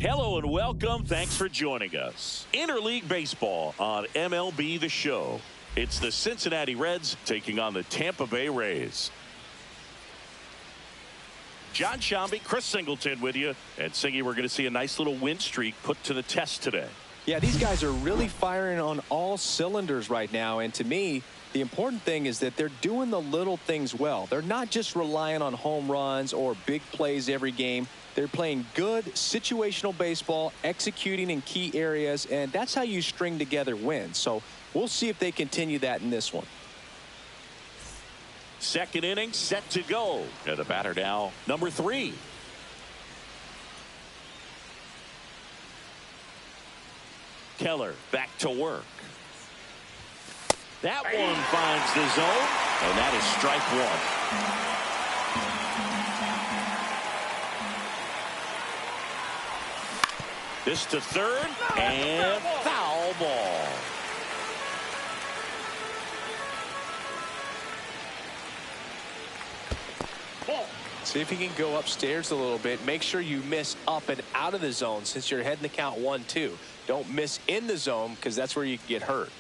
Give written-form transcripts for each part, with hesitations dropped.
Hello and welcome. Thanks for joining us. Interleague Baseball on MLB The Show. It's the Cincinnati Reds taking on the Tampa Bay Rays. John Shambi, Chris Singleton with you. And Singy, we're going to see a nice little win streak put to the test today. Yeah, these guys are really firing on all cylinders right now. And to me, the important thing is that they're doing the little things well. They're not just relying on home runs or big plays every game. They're playing good situational baseball, executing in key areas, and that's how you string together wins. So we'll see if they continue that in this one. Second inning set to go. And the batter now, number 3. Keller back to work. That one finds the zone, and that is strike 1. This to third, and foul ball. See if you can go upstairs a little bit. Make sure you miss up and out of the zone since you're heading the count 1-2. Don't miss in the zone because that's where you can get hurt.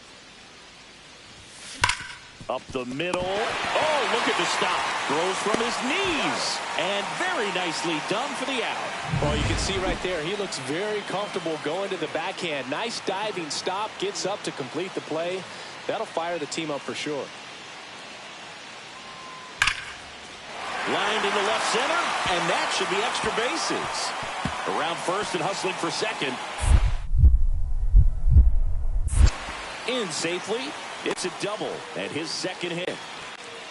Up the middle. Oh, look at the stop. Throws from his knees. And very nicely done for the out. Well, you can see right there, he looks very comfortable going to the backhand. Nice diving stop. Gets up to complete the play. That'll fire the team up for sure. Lined into left center, and that should be extra bases. Around first and hustling for second. In safely. It's a double and his second hit.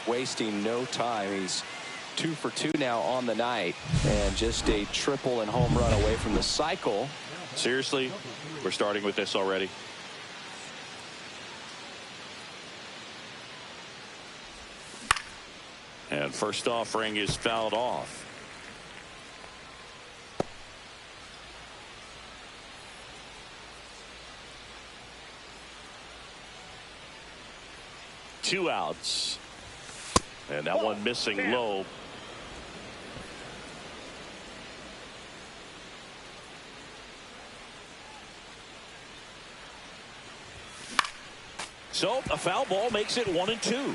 Wasting no time. He's 2 for 2 now on the night, and just a triple and home run away from the cycle. Seriously, we're starting with this already. And first offering is fouled off. Two outs. And that one missing low. So a foul ball makes it 1-2.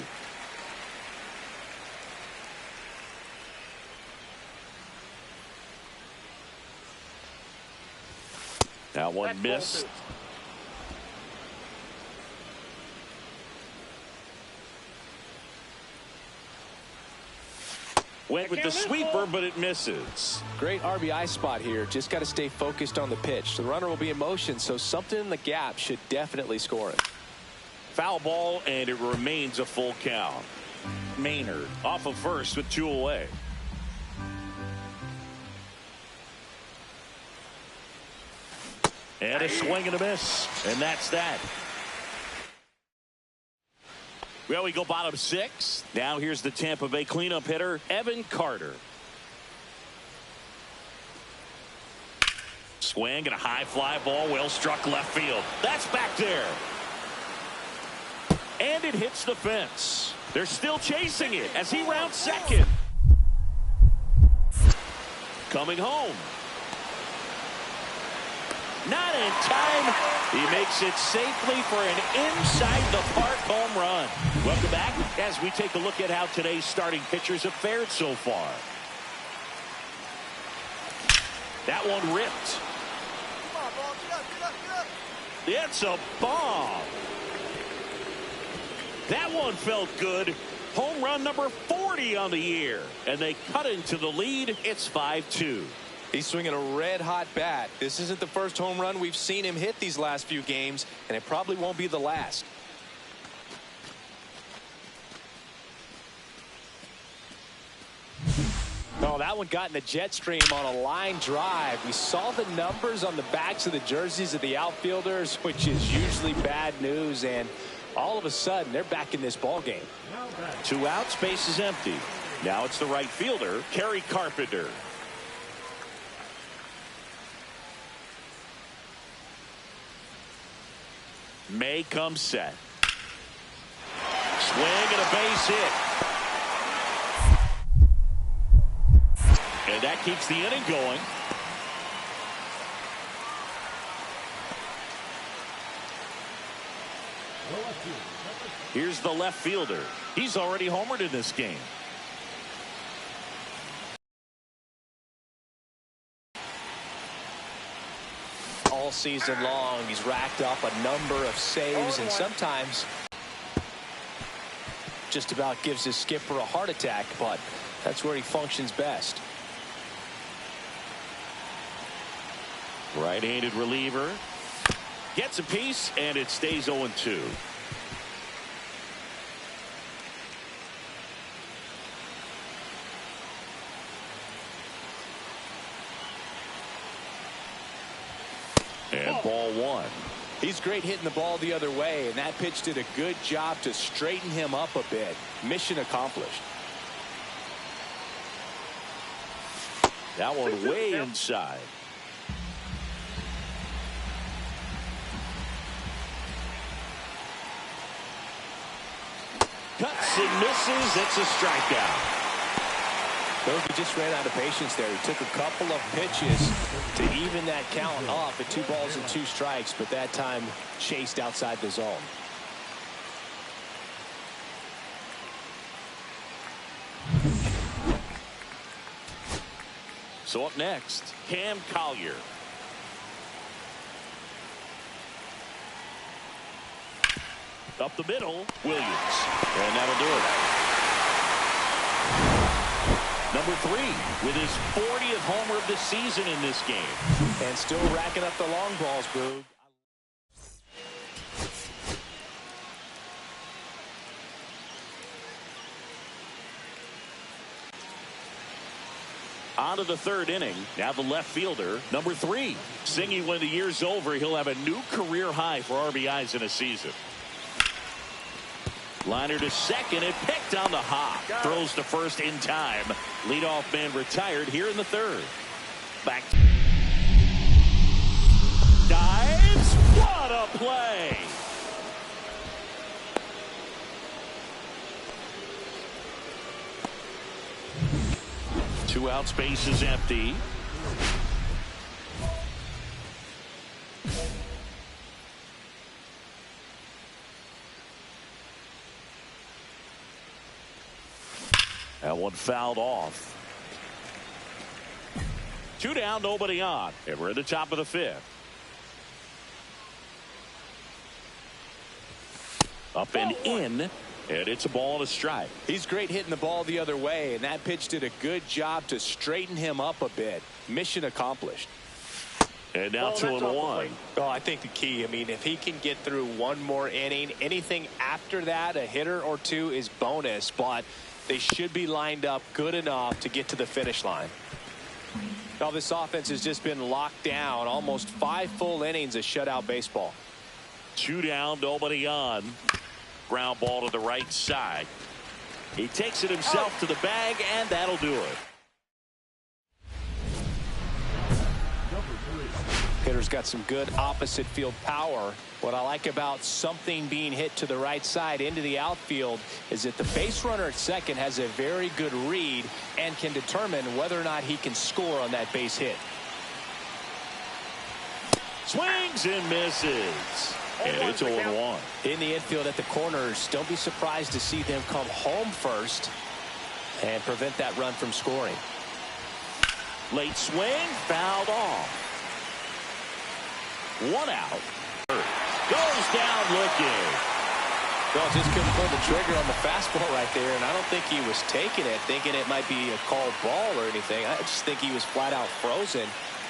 That one missed. Went with the sweeper, but it misses. Great RBI spot here. Just got to stay focused on the pitch. The runner will be in motion, so something in the gap should definitely score it. Foul ball, and it remains a full count. Maynard off of first with 2 away. And a swing and a miss. And that's that. Well, we go bottom 6. Now here's the Tampa Bay cleanup hitter, Evan Carter. Swing and a high fly ball, well struck left field. That's back there. And it hits the fence. They're still chasing it as he rounds second. Coming home. Not in time. He makes it safely for an inside-the-park home run. Welcome back as we take a look at how today's starting pitchers have fared so far. That one ripped. It's a bomb. That one felt good. Home run number 40 on the year. And they cut into the lead. It's 5-2. He's swinging a red-hot bat. This isn't the first home run we've seen him hit these last few games, and it probably won't be the last. Oh, that one got in the jet stream on a line drive. We saw the numbers on the backs of the jerseys of the outfielders, which is usually bad news, and all of a sudden, they're back in this ball game. 2 outs, base is empty. Now it's the right fielder, Kerry Carpenter. May comes set. Swing and a base hit. And that keeps the inning going. Here's the left fielder. He's already homered in this game. All season long, he's racked up a number of saves, and sometimes just about gives his skipper a heart attack, but that's where he functions best. Right-handed reliever. Gets a piece, and it stays 0-2. And ball 1. He's great hitting the ball the other way, and that pitch did a good job to straighten him up a bit. Mission accomplished. That one way inside. Cuts and misses. It's a strikeout. Bogey just ran out of patience there. He took a couple of pitches to even that count off at 2 balls and 2 strikes, but that time chased outside the zone. So up next, Cam Collier. Up the middle, Williams. And that'll do it. Number 3 with his 40th homer of the season in this game. And still racking up the long balls, Boog. On to the 3rd inning. Now the left fielder, number 3. Singing when the year's over, he'll have a new career high for RBIs in a season. Liner to second and picked on the hop. Throws to first in time. Leadoff man retired here in the 3rd. Back. Dives. What a play. Two outs, base is empty. That one fouled off. 2 down, nobody on. And we're at the top of the 5th. Up and in. And it's a ball and a strike. He's great hitting the ball the other way, and that pitch did a good job to straighten him up a bit. Mission accomplished. And now 2-1. Oh, I think the key, I mean, if he can get through one more inning, anything after that, a hitter or two is bonus, but they should be lined up good enough to get to the finish line. Now, this offense has just been locked down. Almost 5 full innings of shutout baseball. 2 down, nobody on. Ground ball to the right side. He takes it himself to the bag, and that'll do it. Hitter's got some good opposite field power. What I like about something being hit to the right side into the outfield is that the base runner at second has a very good read and can determine whether or not he can score on that base hit. Swings and misses. And it's 0-1. In the infield at the corners, don't be surprised to see them come home first and prevent that run from scoring. Late swing, fouled off. 1 out. Goes down looking. Well, just couldn't pull the trigger on the fastball right there, and I don't think he was taking it, thinking it might be a called ball or anything. I just think he was flat out frozen.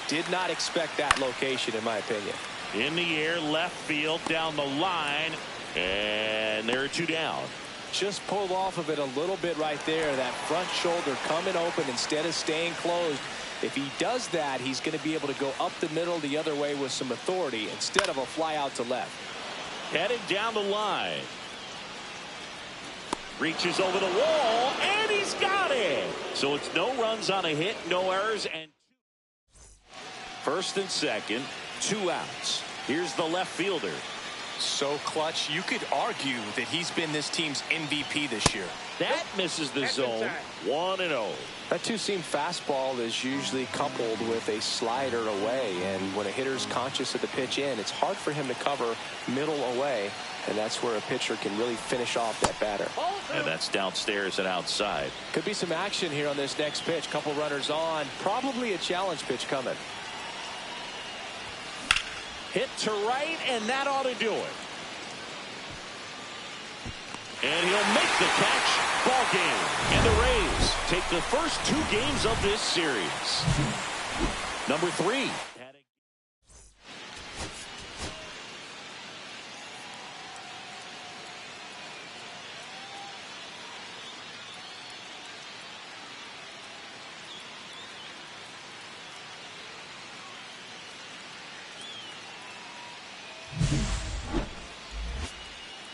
Did not expect that location, in my opinion. In the air, left field, down the line, and there are 2 down. Just pulled off of it a little bit right there. That front shoulder coming open instead of staying closed. If he does that, he's going to be able to go up the middle the other way with some authority instead of a fly out to left. Headed down the line. Reaches over the wall, and he's got it. So it's no runs on a hit, no errors, and first and second, 2 outs. Here's the left fielder. So clutch, you could argue that he's been this team's MVP this year. That misses the zone. 1-0. That 2-seam fastball is usually coupled with a slider away, and when a hitter's conscious of the pitch in, it's hard for him to cover middle away, and that's where a pitcher can really finish off that batter. And that's downstairs and outside. Could be some action here on this next pitch. Couple runners on. Probably a challenge pitch coming. Hit to right, and that ought to do it. And he'll make the catch. Ball game. And the Rays take the first 2 games of this series. Number 3.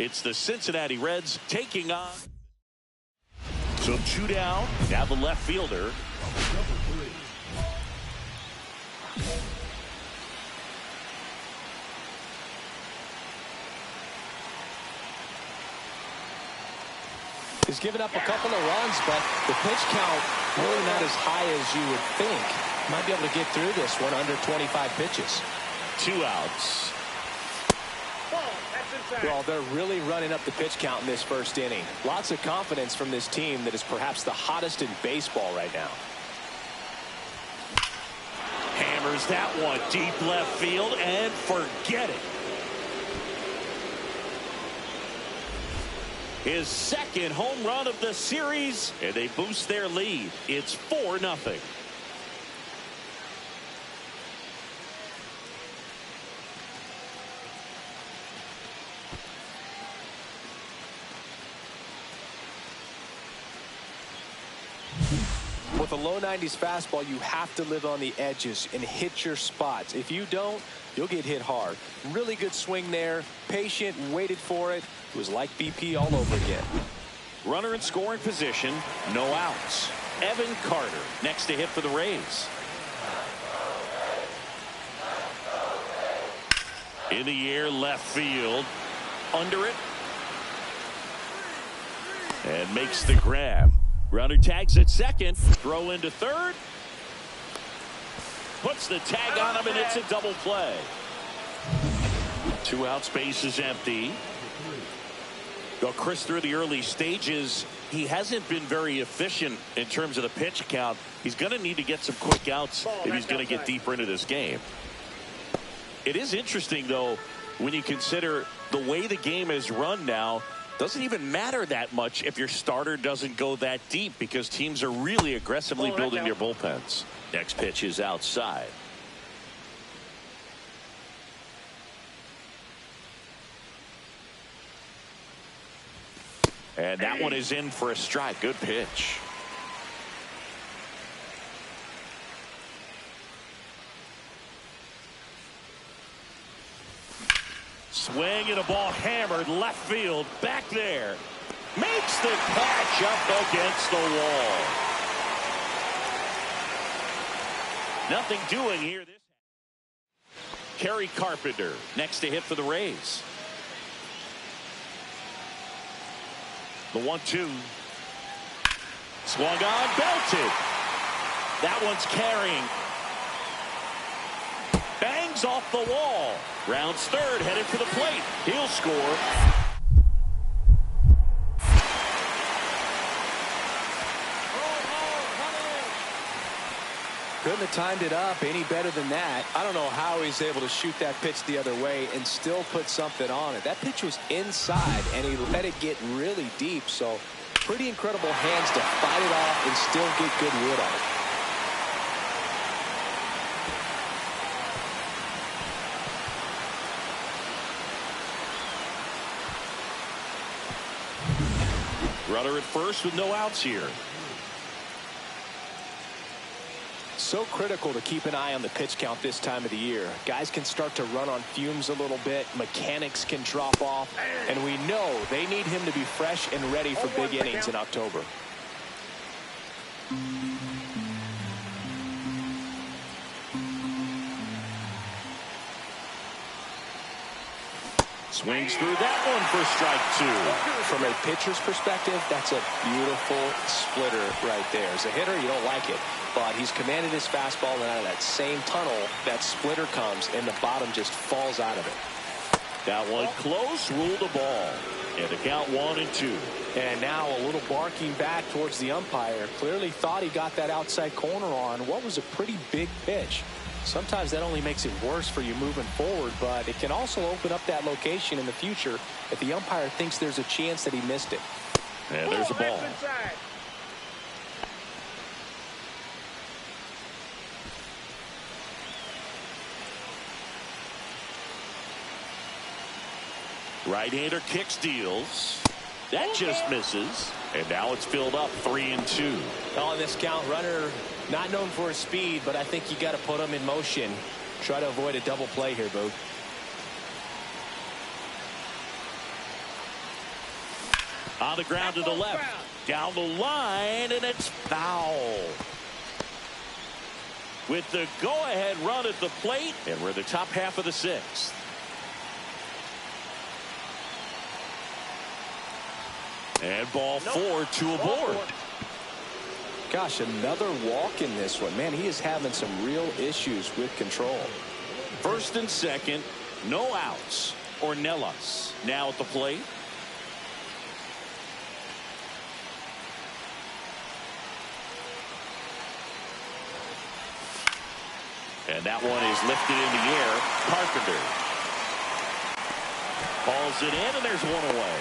It's the Cincinnati Reds taking on. So 2 down. Now the left fielder. He's given up a couple of runs, but the pitch count really not as high as you would think. Might be able to get through this one under 25 pitches. 2 outs. Well, they're really running up the pitch count in this first inning. Lots of confidence from this team that is perhaps the hottest in baseball right now. Hammers that one deep left field and forget it. His second home run of the series, and they boost their lead. It's 4-0. With a low 90s fastball, you have to live on the edges and hit your spots. If you don't, you'll get hit hard. Really good swing there. Patient, waited for it. It was like BP all over again. Runner in scoring position, no outs. Evan Carter next to hit for the Rays. In the air, left field. Under it. And makes the grab. Runner tags at second. Throw into third. Puts the tag on him, and it's a double play. 2 outs, base is empty. Well, Chris, through the early stages, he hasn't been very efficient in terms of the pitch count. He's going to need to get some quick outs if he's going to get deeper into this game. It is interesting, though, when you consider the way the game is run now. Doesn't even matter that much if your starter doesn't go that deep because teams are really aggressively building their bullpens. Next pitch is outside. And that one is in for a strike. Good pitch. Swing and a ball hammered left field. Back there. Makes the catch up against the wall. Nothing doing here. Kerry Carpenter next to hit for the Rays. The 1-2. Swung on, belted. That one's carrying. Bangs off the wall. Rounds third, headed for the plate. He'll score. Couldn't have timed it up any better than that. I don't know how he's able to shoot that pitch the other way and still put something on it. That pitch was inside, and he let it get really deep. So pretty incredible hands to fight it off and still get good wood on it. Runner at first with no outs here. So critical to keep an eye on the pitch count this time of the year. Guys can start to run on fumes a little bit. Mechanics can drop off. And we know they need him to be fresh and ready for big innings in October. Swings through that one for strike two. From a pitcher's perspective, that's a beautiful splitter right there. As a hitter, you don't like it. But he's commanded his fastball, and out of that same tunnel, that splitter comes, and the bottom just falls out of it. That one close, ruled a ball. And the count 1-2. And now a little barking back towards the umpire. Clearly thought he got that outside corner on what was a pretty big pitch. Sometimes that only makes it worse for you moving forward, but it can also open up that location in the future if the umpire thinks there's a chance that he missed it. And there's a ball. Right-hander kicks, deals. That just misses. And now it's filled up 3-2. On this count, runner not known for his speed, but I think you got to put him in motion. Try to avoid a double play here, Boo. On the ground to the left. Down the line, and it's foul. With the go-ahead run at the plate, and we're in the top half of the sixth. And ball 4, 2 aboard. Gosh, another walk in this one. Man, he is having some real issues with control. First and second, no outs. Ornelas now at the plate. And that one is lifted in the air. Carpenter hauls it in, and there's one away.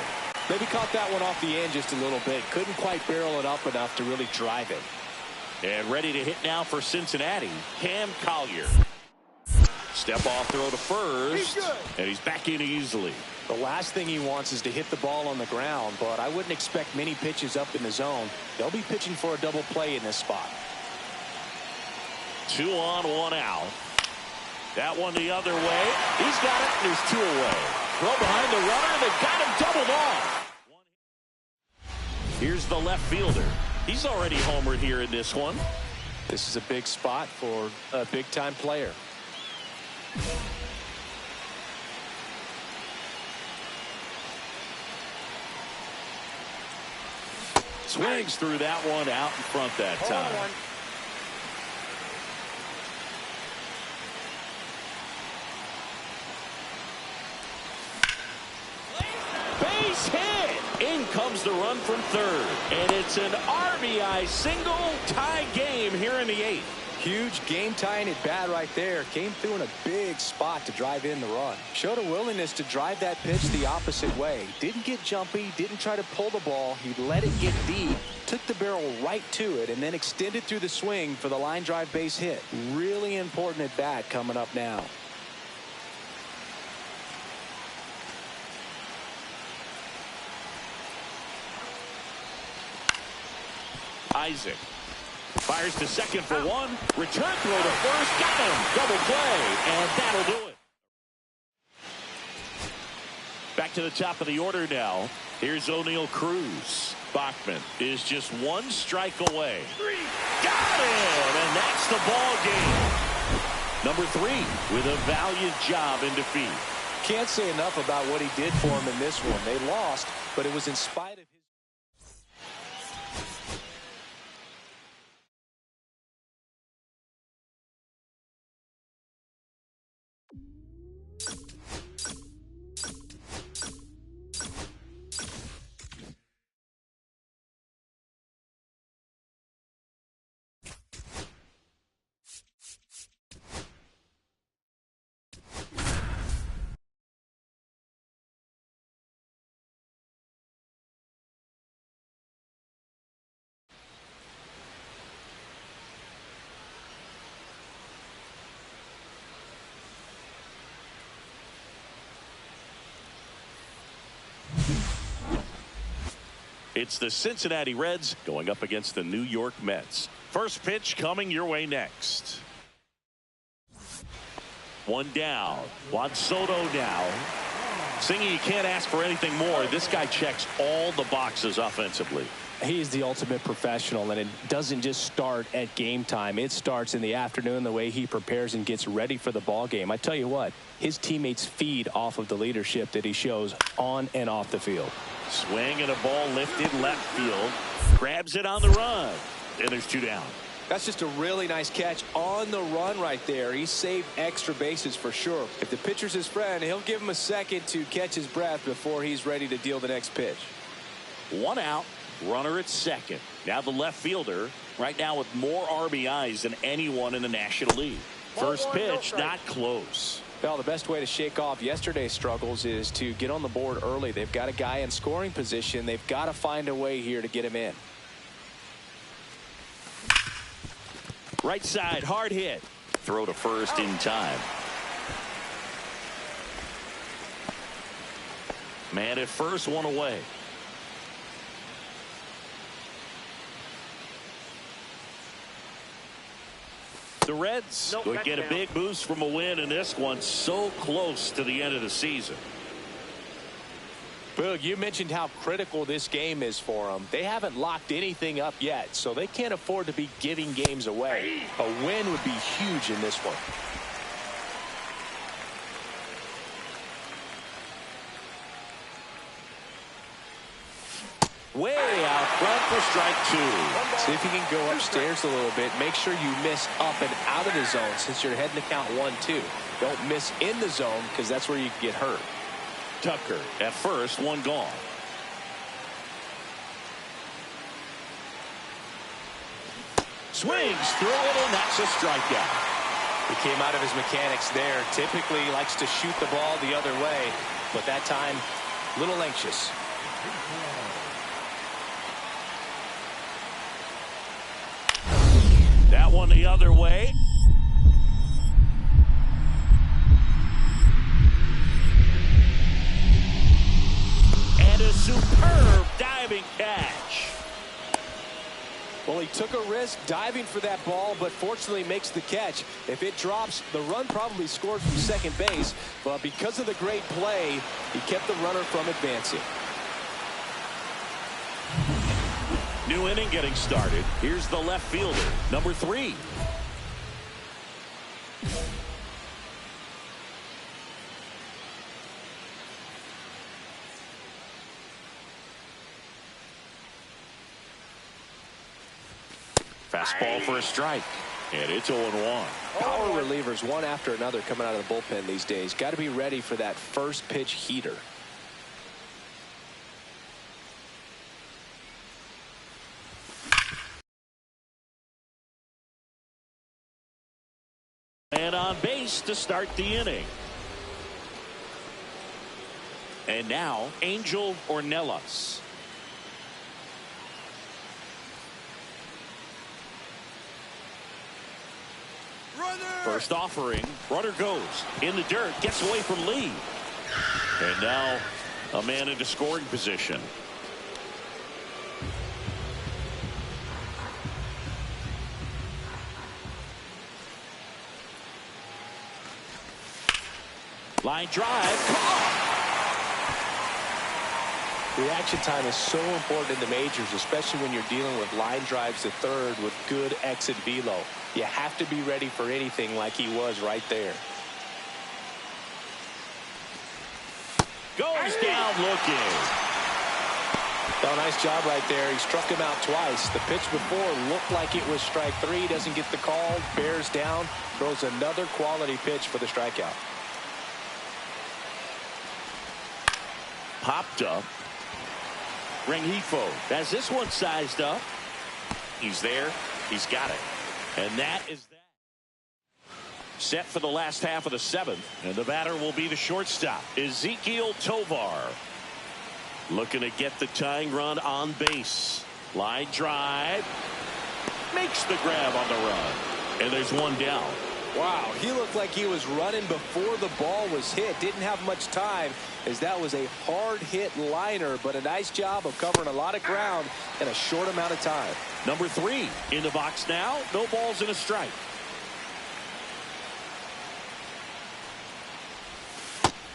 Maybe caught that one off the end just a little bit. Couldn't quite barrel it up enough to really drive it. And ready to hit now for Cincinnati, Cam Collier. Step off throw to first, and he's back in easily. The last thing he wants is to hit the ball on the ground, but I wouldn't expect many pitches up in the zone. They'll be pitching for a double play in this spot. 2 on, 1 out. That one the other way. He's got it, and there's 2 away. Throw behind the runner, and they've got him doubled off. Here's the left fielder. He's already homered here in this one. This is a big spot for a big-time player. Swings through that one out in front that time. Base hit. In comes the run from third. And it's an RBI single, tie game here in the 8th. Huge game-tying at bat right there. Came through in a big spot to drive in the run. Showed a willingness to drive that pitch the opposite way. Didn't get jumpy, didn't try to pull the ball. He let it get deep, took the barrel right to it, and then extended through the swing for the line drive base hit. Really important at bat coming up now. Isaac fires to second for one. Return throw to first. Got him. Double play. And that'll do it. Back to the top of the order now. Here's O'Neal Cruz. Bachman is just one strike away. Got him. And that's the ball game. Number 3 with a valiant job in defeat. Can't say enough about what he did for him in this one. They lost, but it was in spite of his... It's the Cincinnati Reds going up against the New York Mets. First pitch coming your way next. One down. Juan Soto now. Singy, you can't ask for anything more. This guy checks all the boxes offensively. He's the ultimate professional, and it doesn't just start at game time. It starts in the afternoon, the way he prepares and gets ready for the ball game. I tell you what, his teammates feed off of the leadership that he shows on and off the field. Swing and a ball lifted left field. Grabs it on the run. And there's 2 down. That's just a really nice catch on the run right there. He saved extra bases for sure. If the pitcher's his friend, he'll give him a second to catch his breath before he's ready to deal the next pitch. 1 out. Runner at second. Now the left fielder right now with more RBIs than anyone in the National League. First pitch not close. Well, the best way to shake off yesterday's struggles is to get on the board early. They've got a guy in scoring position. They've got to find a way here to get him in. Right side, hard hit. Throw to first in time. Man at first, 1 away. The Reds would get a big boost from a win in this one, so close to the end of the season. Boog, you mentioned how critical this game is for them. They haven't locked anything up yet, so they can't afford to be giving games away. A win would be huge in this one. Way out front for strike 2. See if you can go upstairs a little bit. Make sure you miss up and out of the zone since you're heading to count 1-2. Don't miss in the zone because that's where you can get hurt. Tucker at first, 1 gone. Swings through it, and that's a strikeout. He came out of his mechanics there. Typically likes to shoot the ball the other way, but that time a little anxious. That one the other way. And a superb diving catch. Well, he took a risk diving for that ball, but fortunately makes the catch. If it drops, the run probably scores from second base, but because of the great play, he kept the runner from advancing. New inning getting started. Here's the left fielder, number 3. Fastball for a strike. And it's 0-1. Power relievers one after another coming out of the bullpen these days. Got to be ready for that first pitch heater. And on base to start the inning. And now, Angel Ornelas. First offering, runner goes in the dirt, gets away from Lee. And now a man into scoring position. Line drive. Reaction time is so important in the majors, especially when you're dealing with line drives to third with good exit velo. You have to be ready for anything like he was right there. Goes down looking. Oh, nice job right there. He struck him out twice. The pitch before looked like it was strike three. Doesn't get the call. Bears down. Throws another quality pitch for the strikeout. Popped up. Rengifo has this one sized up. He's there. He's got it. And that is that. Set for the last half of the seventh. And the batter will be the shortstop, Ezequiel Tovar. Looking to get the tying run on base. Line drive. Makes the grab on the run. And there's one down. Wow, he looked like he was running before the ball was hit. Didn't have much time, as that was a hard hit liner, but a nice job of covering a lot of ground in a short amount of time. Number 3 in the box now. No balls and a strike.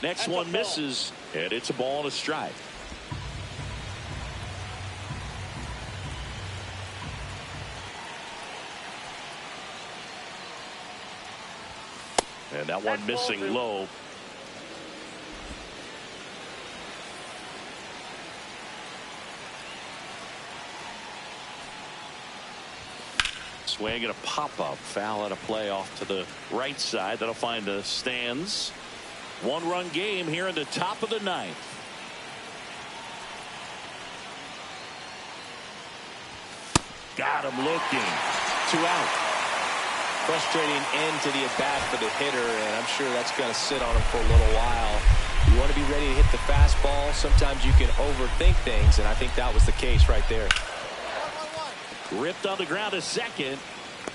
Next one misses, and it's a ball and a strike. And that one missing low. Swing and a pop-up. Foul and a play off to the right side. That'll find the stands. One-run game here in the top of the ninth. Got him looking. 2 out. Frustrating end to the at-bat for the hitter, and I'm sure that's going to sit on him for a little while. You want to be ready to hit the fastball. Sometimes you can overthink things, and I think that was the case right there. Ripped on the ground to second.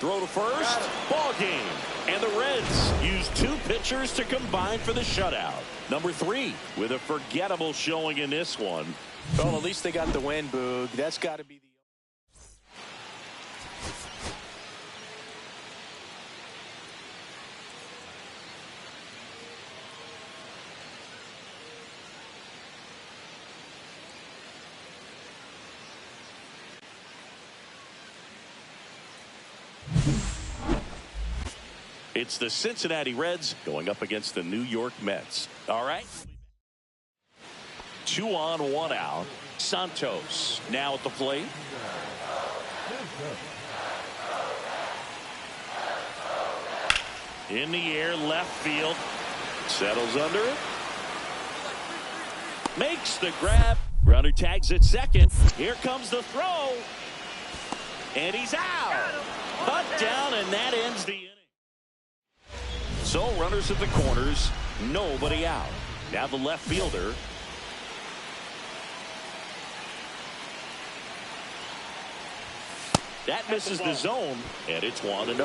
Throw to first. Ball game. And the Reds use 2 pitchers to combine for the shutout. Number 3 with a forgettable showing in this one. Well, at least they got the win, Boog. That's got to be the... It's the Cincinnati Reds going up against the New York Mets. All right. 2 on, 1 out. Santos now at the plate. In the air, left field. Settles under it. Makes the grab. Runner tags at second. Here comes the throw. And he's out. Cut down, and that ends the inning. So runners at the corners, nobody out. Now the left fielder. That misses the zone, and it's 1-0.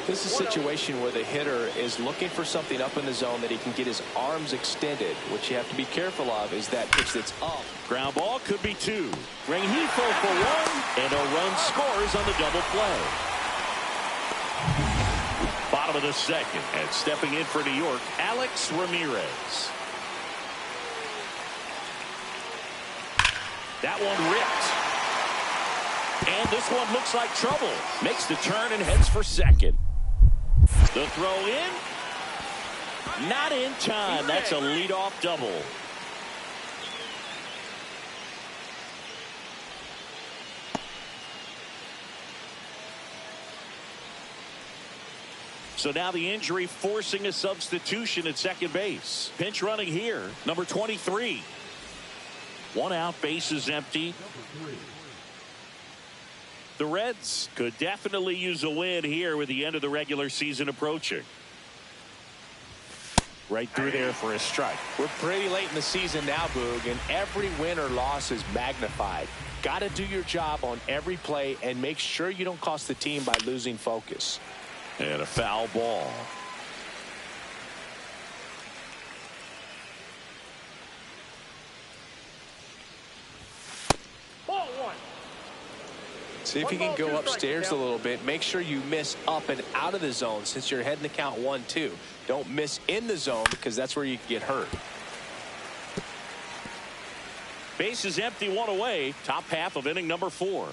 This is a situation where the hitter is looking for something up in the zone that he can get his arms extended. What you have to be careful of is that pitch that's up. Ground ball could be 2. Rengifo for 1, and a run scores on the double play. Bottom of the second, and stepping in for New York, Alex Ramirez. That one ripped. And this one looks like trouble. Makes the turn and heads for second. The throw in. Not in time. That's a leadoff double. So now the injury forcing a substitution at second base. Pinch running here, number 23. 1 out, base is empty. The Reds could definitely use a win here with the end of the regular season approaching. Right through there for a strike. We're pretty late in the season now, Boog, and every win or loss is magnified. Got to do your job on every play and make sure you don't cost the team by losing focus. And a foul ball. See if you can go upstairs a little bit. Make sure you miss up and out of the zone since you're heading to count 1-2. Don't miss in the zone because that's where you can get hurt. Base is empty, one away. Top half of inning number 4.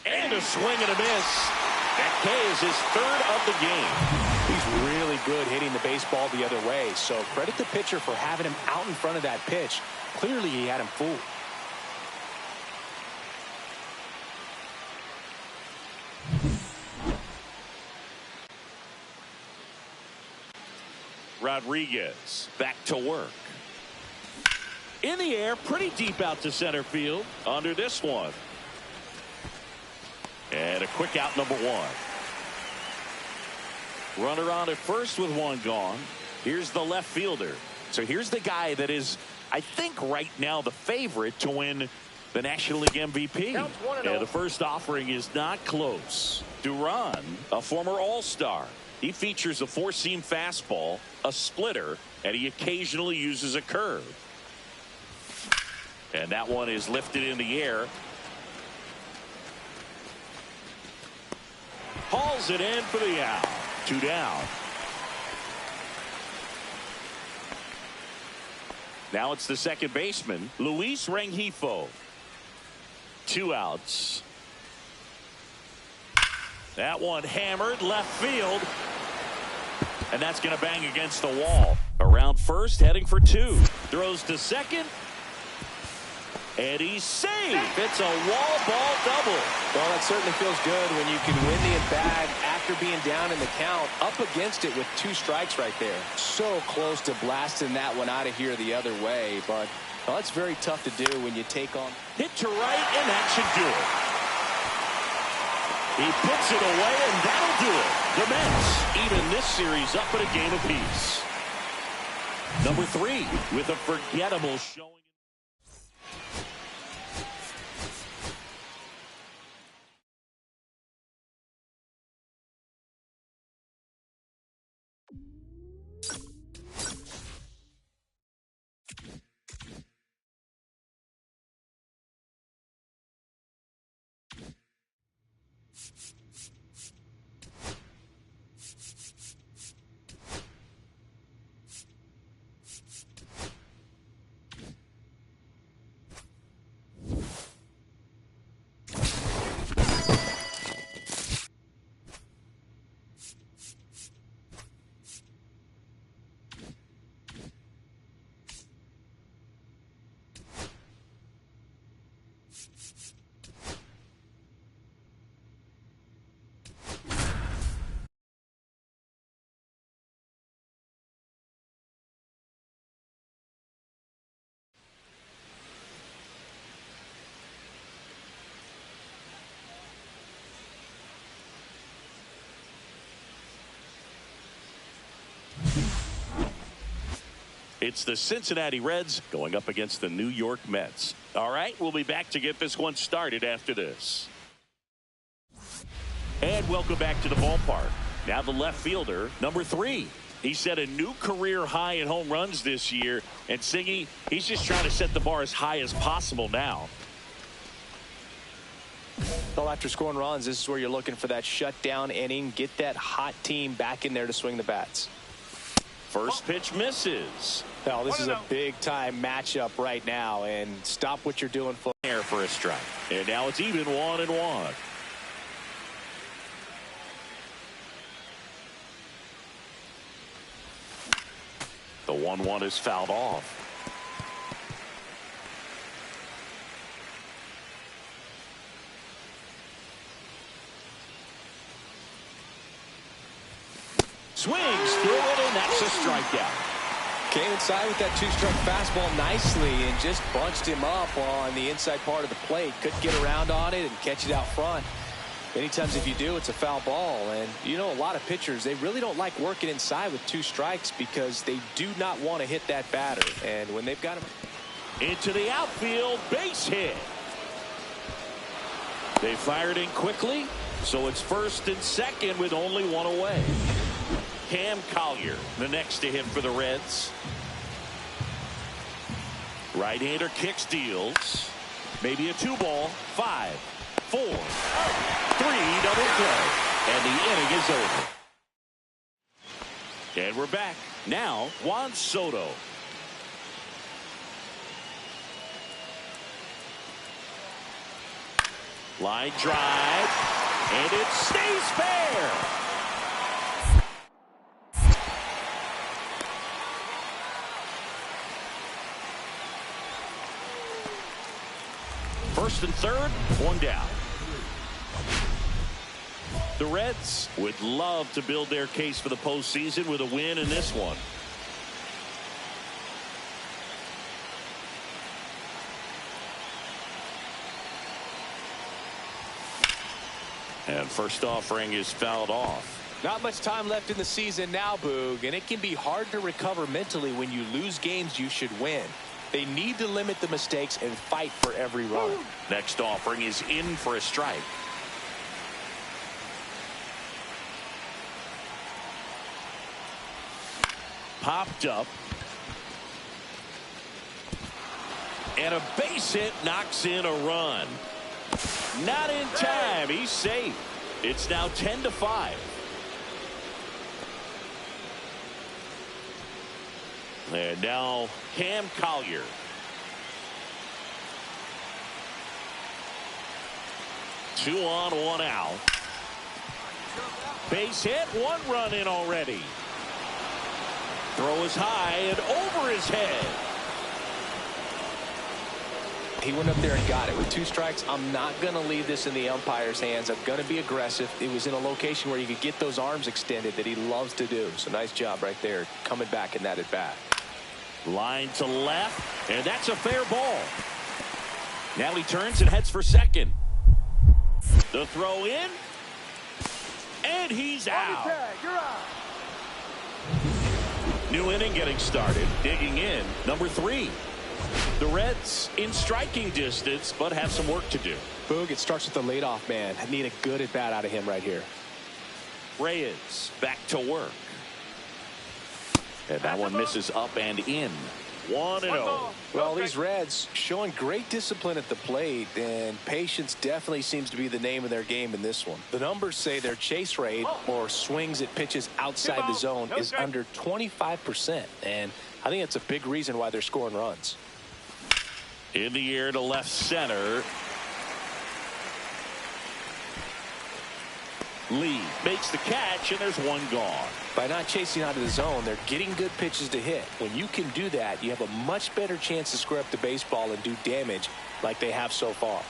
And a swing and a miss. That K is his 3rd of the game. He's really good hitting the baseball the other way, so credit the pitcher for having him out in front of that pitch. Clearly he had him fooled. Rodriguez back to work. In the air, pretty deep out to center field. Under this one. And a quick out, number 1. Runner on at first with 1 gone. Here's the left fielder. So here's the guy that is, I think, right now the favorite to win the National League MVP. And the first offering is not close. Duran, a former All-Star. He features a 4-seam fastball, a splitter, and he occasionally uses a curve. And that one is lifted in the air. Hauls it in for the out. 2 down. Now it's the second baseman, Luis Rengifo. 2 outs. That one hammered left field. And that's going to bang against the wall. Around first, heading for 2. Throws to second. And he's safe. It's a wall ball double. Well, that certainly feels good when you can win the at-bat after being down in the count, up against it with 2 strikes right there. So close to blasting that one out of here the other way, but well, it's very tough to do when you take on. Hit to right, and that should do it. He puts it away, and that'll do it. The Mets even this series up at a game apiece. Number 3 with a forgettable showing. It's the Cincinnati Reds going up against the New York Mets. All right, we'll be back to get this one started after this. And welcome back to the ballpark. Now the left fielder, number 3. He set a new career high in home runs this year. And Singy, he's just trying to set the bar as high as possible now. Well, after scoring runs, this is where you're looking for that shutdown inning. Get that hot team back in there to swing the bats. First pitch misses. Well, this is a big-time matchup right now, and stop what you're doing for air for a strike. And now it's even 1-1. The 1-1 is fouled off. Swings through it, and that's a strikeout. Came inside with that 2-stroke fastball nicely and just bunched him up on the inside part of the plate. Couldn't get around on it and catch it out front. Many times if you do, it's a foul ball. And, you know, a lot of pitchers, they really don't like working inside with 2 strikes because they do not want to hit that batter. And when they've got him into the outfield, base hit. They fired in quickly, so it's first and second with only 1 away. Cam Collier, the next to hit for the Reds. Right-hander kicks, deals. Maybe a 2-ball. 5, 4, 3, double play. And the inning is over. And we're back. Now, Juan Soto. Line drive. And it stays fair. First and third, 1 down. The Reds would love to build their case for the postseason with a win in this one. And first offering is fouled off. Not much time left in the season now, Boog, and it can be hard to recover mentally when you lose games you should win. They need to limit the mistakes and fight for every run. Next offering is in for a strike. Popped up. And a base hit knocks in a run. Not in time. He's safe. It's now 10-5. And now Cam Collier. Two on, 1 out. Base hit, 1 run in already. Throw is high and over his head. He went up there and got it with 2 strikes. I'm not going to leave this in the umpire's hands. I'm going to be aggressive. It was in a location where you could get those arms extended that he loves to do. So nice job right there coming back in that at bat. Line to left, and that's a fair ball. Now he turns and heads for second. The throw in, and he's out. New inning getting started. Digging in, number 3. The Reds in striking distance, but have some work to do. Boog, it starts with the leadoff man. I need a good at bat out of him right here. Reyes back to work. And that one misses up and in. 1-0. Well, these Reds showing great discipline at the plate, and patience definitely seems to be the name of their game in this one. The numbers say their chase rate, or swings at pitches outside the zone, is under 25%, and I think that's a big reason why they're scoring runs. In the air to left center. Lee makes the catch, and there's 1 gone. By not chasing out of the zone, they're getting good pitches to hit. When you can do that, you have a much better chance to square up the baseball and do damage like they have so far.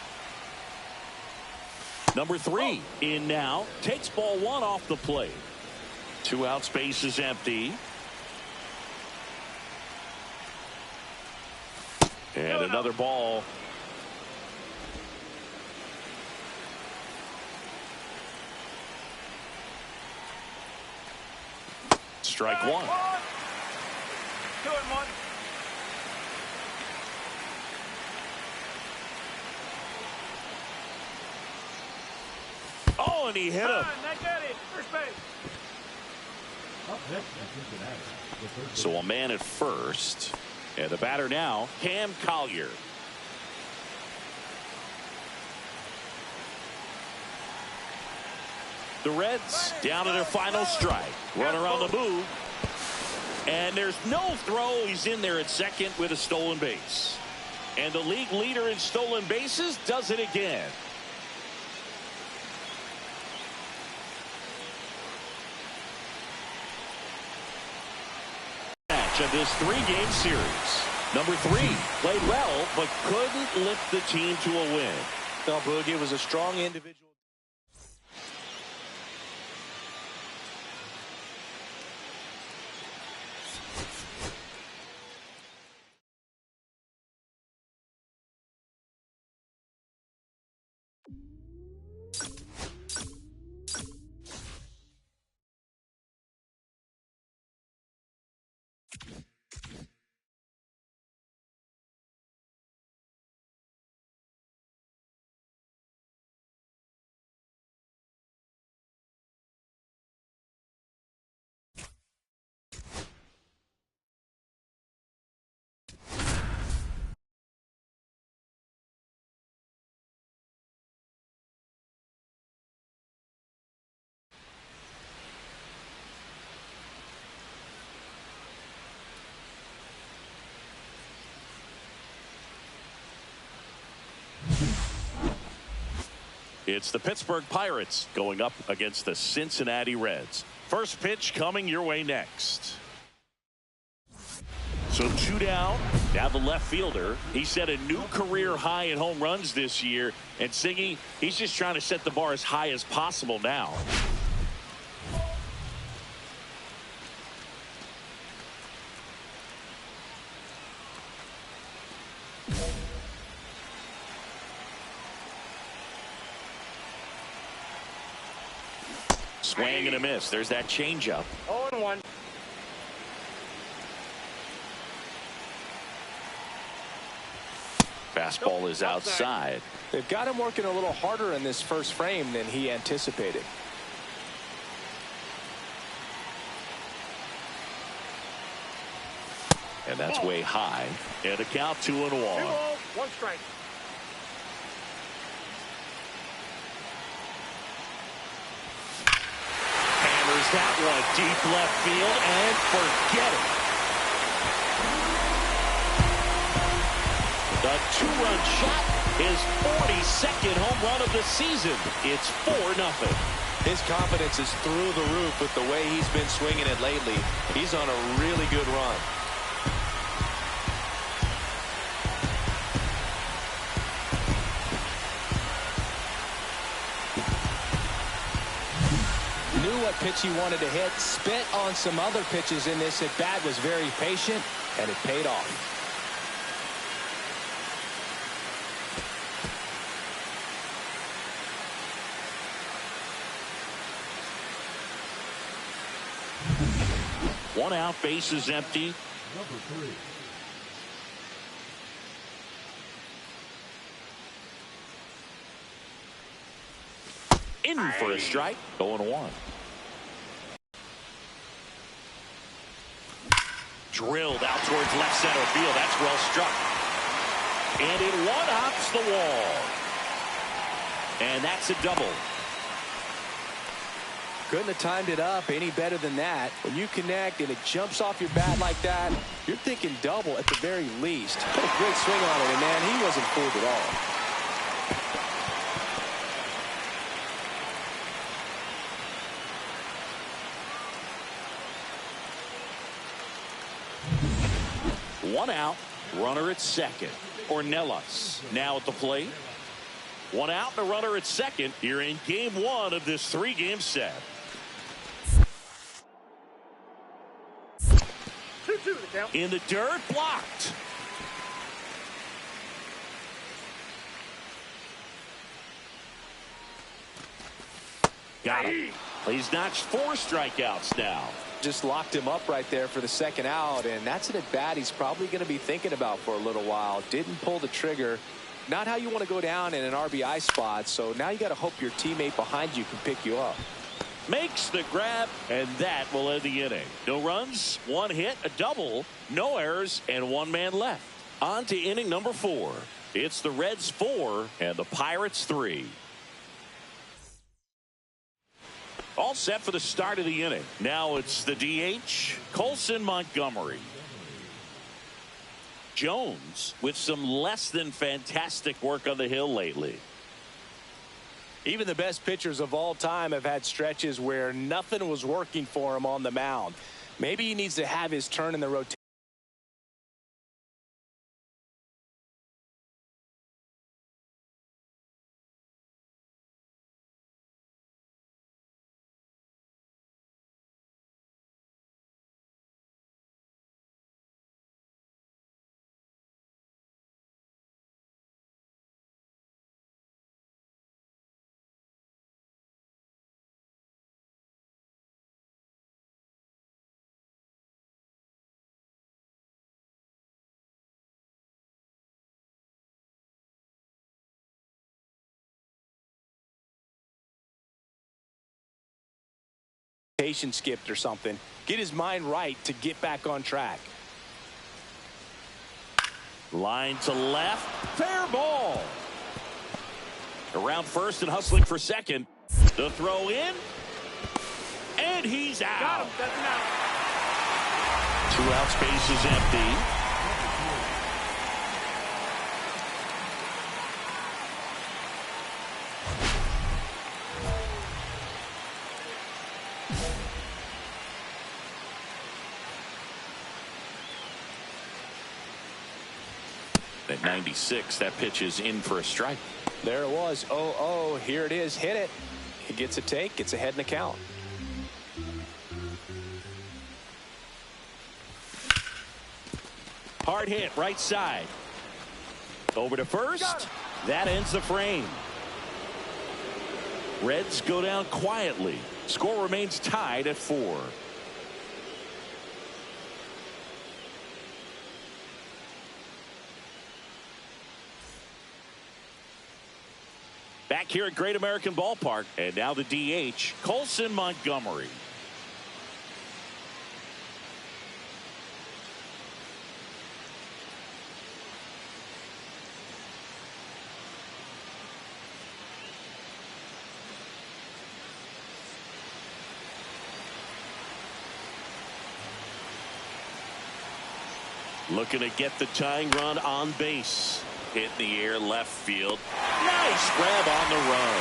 Number 3 in now. Takes ball 1 off the plate. 2 out, space is empty. And another ball. Strike 1. 2-1. Oh, and he hit him. First base. So a man at first. And the batter now, Cam Collier. The Reds down to their final strike. Runner on the move. And there's no throw. He's in there at second with a stolen base. And the league leader in stolen bases does it again. Match of this 3-game series. Number 3 played well, but couldn't lift the team to a win. No, Boog, it was a strong individual. It's the Pittsburgh Pirates going up against the Cincinnati Reds. First pitch coming your way next. So 2 down. Now the left fielder. He set a new career high in home runs this year. And Siggy, he's just trying to set the bar as high as possible now. Swing and a miss. There's that changeup. 0-1. Fastball is outside. They've got him working a little harder in this first frame than he anticipated. And that's way high. And a count 2-1. 1 strike. Hammers that one deep left field and forget it. The 2-run shot, his 42nd home run of the season. It's 4-0. His confidence is through the roof with the way he's been swinging it lately. He's on a really good run. Knew what pitch he wanted to hit, spit on some other pitches in this at bat, was very patient, and it paid off. One out, base is empty. Number 3. In for a strike. 0-1. Drilled out towards left center field. That's well struck. And it one-hops the wall. And that's a double. Couldn't have timed it up any better than that. When you connect and it jumps off your bat like that, you're thinking double at the very least. Put a great swing on it, and man, he wasn't fooled at all. One out, runner at second. Ornelas now at the plate. One out and a runner at second here in game 1 of this 3-game set. 2-2 the count. In the dirt, blocked. Got him. He's notched 4 strikeouts now. Just locked him up right there for the second out, and that's an at-bat he's probably going to be thinking about for a little while. Didn't pull the trigger. Not how you want to go down in an RBI spot, so now you got to hope your teammate behind you can pick you up. Makes the grab, and that will end the inning. No runs, 1 hit, a double, no errors, and 1 man left. On to inning number 4. It's the Reds 4 and the Pirates 3. All set for the start of the inning. Now it's the DH, Colson Montgomery. Jones with some less than fantastic work on the hill lately. Even the best pitchers of all time have had stretches where nothing was working for him on the mound. Maybe he needs to have his turn in the rotation. rotation skipped or something. Get his mind right to get back on track. Line to left. Fair ball. Around first and hustling for second. The throw in. And he's out. Got him. That's an out. 2 outs, base is empty. At 96, that pitch is in for a strike. There it was. 0-0. Here it is. Hit it. He gets a take. Gets ahead in the count. Hard hit, right side. Over to first. That ends the frame. Reds go down quietly. Score remains tied at 4. Back here at Great American Ballpark. And now the DH, Colson Montgomery. Looking to get the tying run on base. Hit in the air left field. Nice grab on the run.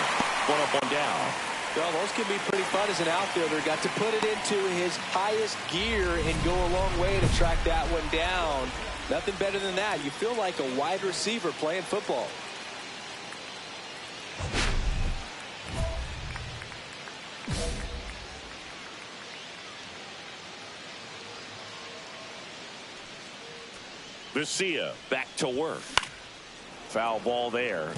1 up, 1 down. Well, those can be pretty fun as an outfielder. Got to put it into his highest gear and go a long way to track that one down. Nothing better than that. You feel like a wide receiver playing football. Vesia back to work. Foul ball there.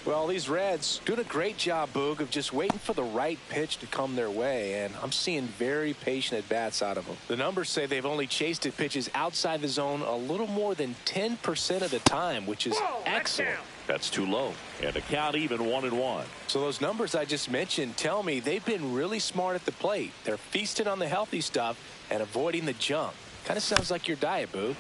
Well, these Reds doing a great job, Boog, of just waiting for the right pitch to come their way, and I'm seeing very patient at-bats out of them. The numbers say they've only chased at pitches outside the zone a little more than 10% of the time, which is excellent. That's too low. And the count even 1-1. So those numbers I just mentioned tell me they've been really smart at the plate. They're feasting on the healthy stuff and avoiding the junk. Kind of sounds like your diet, Boog.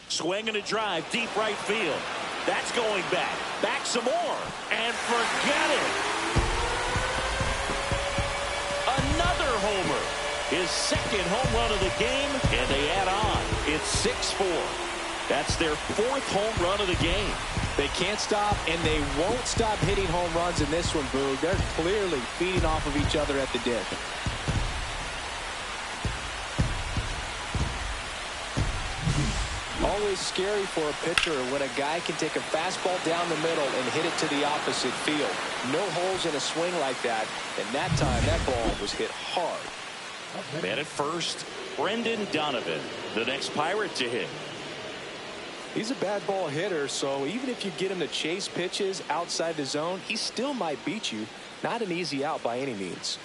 Swing and a drive, deep right field. That's going back. Back some more. And forget it. Another homer. His second home run of the game, and they add on. It's 6-4. That's their 4th home run of the game. They can't stop, and they won't stop hitting home runs in this one, Boog. They're clearly feeding off of each other at the dip. Always scary for a pitcher when a guy can take a fastball down the middle and hit it to the opposite field. No holes in a swing like that, and that time that ball was hit hard. Man at first, Brendan Donovan, the next Pirate to hit. He's a bad ball hitter, so even if you get him to chase pitches outside the zone, he still might beat you. Not an easy out by any means.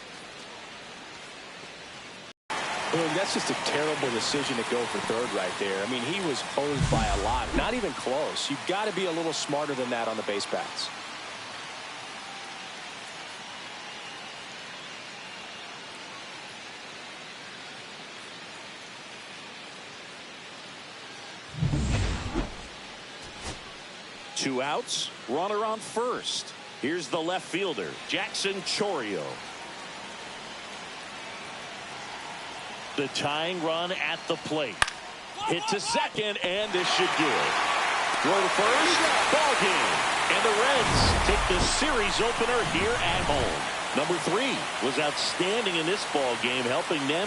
Boom, that's just a terrible decision to go for third right there. I mean, he was hosed by a lot. Not even close. You've got to be a little smarter than that on the base paths. Two outs, runner on first. Here's the left fielder, Jackson Chourio. The tying run at the plate. Hit to second, and this should do it. Throw to first, ball game. And the Reds take the series opener here at home. Number 3 was outstanding in this ball game, helping them